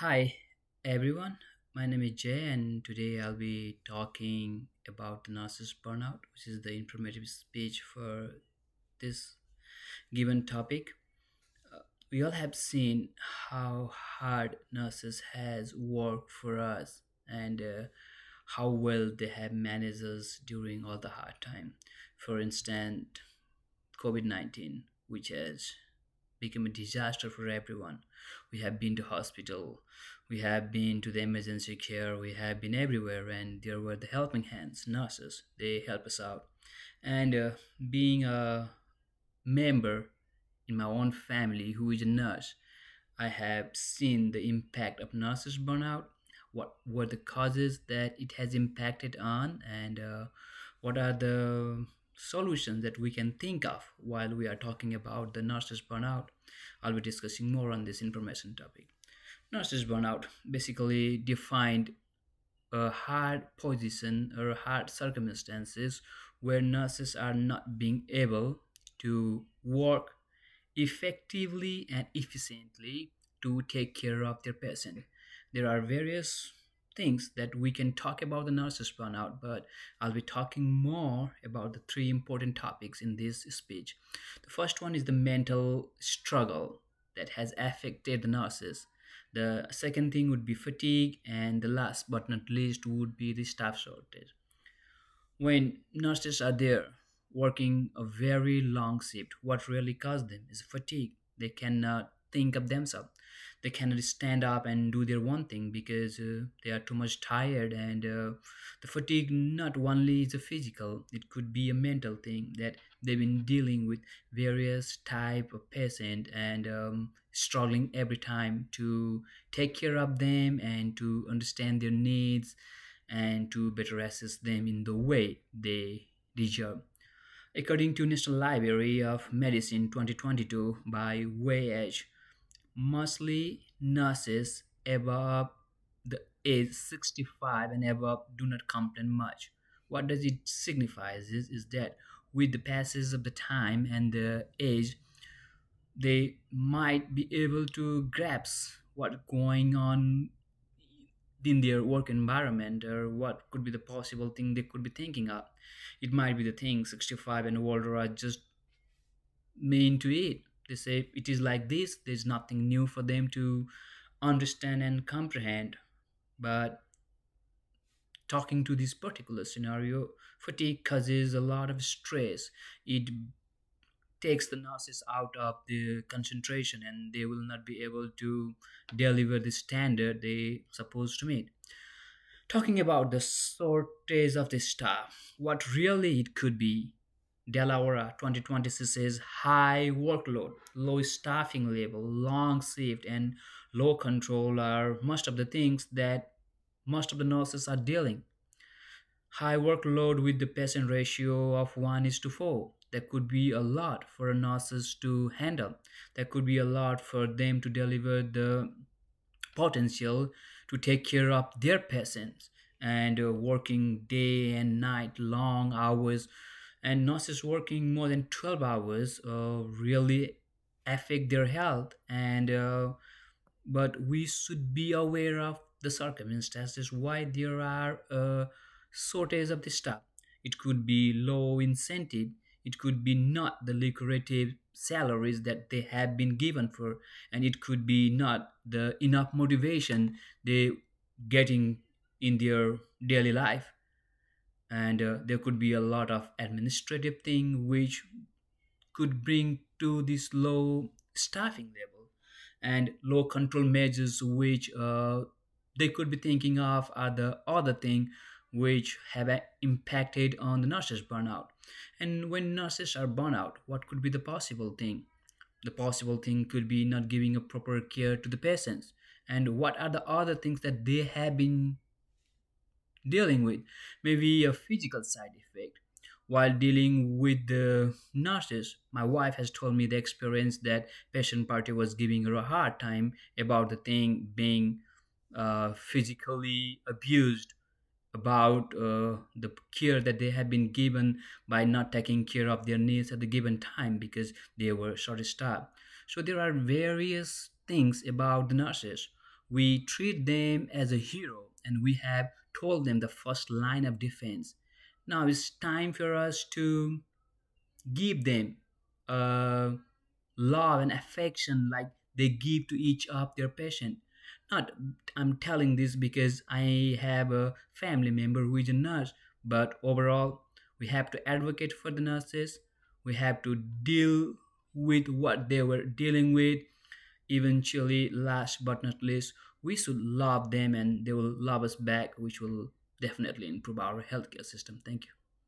Hi, everyone. My name is Jay, and today I'll be talking about the nurses burnout, which is the informative speech for this given topic. We all have seen how hard nurses has worked for us and how well they have managed us during all the hard time. For instance, COVID-19, which has become a disaster for everyone. We have been to hospital, we have been to the emergency care, we have been everywhere, and there were the helping hands, nurses. They help us out. And being a member in my own family who is a nurse, I have seen the impact of nurses burnout. What were the causes that it has impacted on, and what are the solutions that we can think of while we are talking about the nurses burnout? I'll be discussing more on this information topic. Nurses burnout basically defined a hard position or hard circumstances where nurses are not being able to work effectively and efficiently to take care of their patient. There are various things that we can talk about the nurses burnout, but I'll be talking more about the three important topics in this speech. The first one is the mental struggle that has affected the nurses. The second thing would be fatigue, and the last but not least would be the staff shortage. When nurses are there working a very long shift, what really causes them is fatigue. They cannot think of themselves. They cannot stand up and do their one thing because they are too much tired. And the fatigue not only is a physical, it could be a mental thing that they've been dealing with various type of patient and struggling every time to take care of them and to understand their needs and to better assess them in the way they deserve. According to National Library of Medicine 2022 by Age, mostly nurses above the age 65 and above do not complain much. What does it signify is that with the passage of the time and the age, they might be able to grasp what's going on in their work environment or what could be the possible thing they could be thinking of. It might be the thing 65 and older are just mean to it. They say it is like this, there's nothing new for them to understand and comprehend. But talking to this particular scenario, fatigue causes a lot of stress. It takes the nurses out of the concentration and they will not be able to deliver the standard they supposed to meet. Talking about the shortage of the staff, what really it could be, Delaware 2026 says high workload, low staffing level, long shift, and low control are most of the things that most of the nurses are dealing. High workload with the patient ratio of 1 is to 4. That could be a lot for nurses to handle. That could be a lot for them to deliver the potential to take care of their patients and working day and night long hours and nurses working more than 12 hours really affect their health and but we should be aware of the circumstances why there are a shortage of the staff. It could be low incentive, it could be not the lucrative salaries that they have been given for, and it could be not the enough motivation they getting in their daily life. And there could be a lot of administrative thing which could bring to this low staffing level and low control measures which they could be thinking of are the other thing which have impacted on the nurses burnout. And when nurses are burnout, what could be the possible thing? The possible thing could be not giving a proper care to the patients. And what are the other things that they have been dealing with? Maybe a physical side effect. While dealing with the nurses, my wife has told me the experience that patient party was giving her a hard time about the thing being physically abused, about the care that they have been given by not taking care of their needs at the given time because they were short staffed. So there are various things about the nurses We treat them as a hero, and we have told them the first line of defense. Now it's time for us to give them uh, love and affection like they give to each of their patient. Not, I'm telling this because I have a family member who is a nurse, but overall, we have to advocate for the nurses. We have to deal with what they were dealing with. Eventually, last but not least, we should love them and they will love us back, which will definitely improve our healthcare system. Thank you.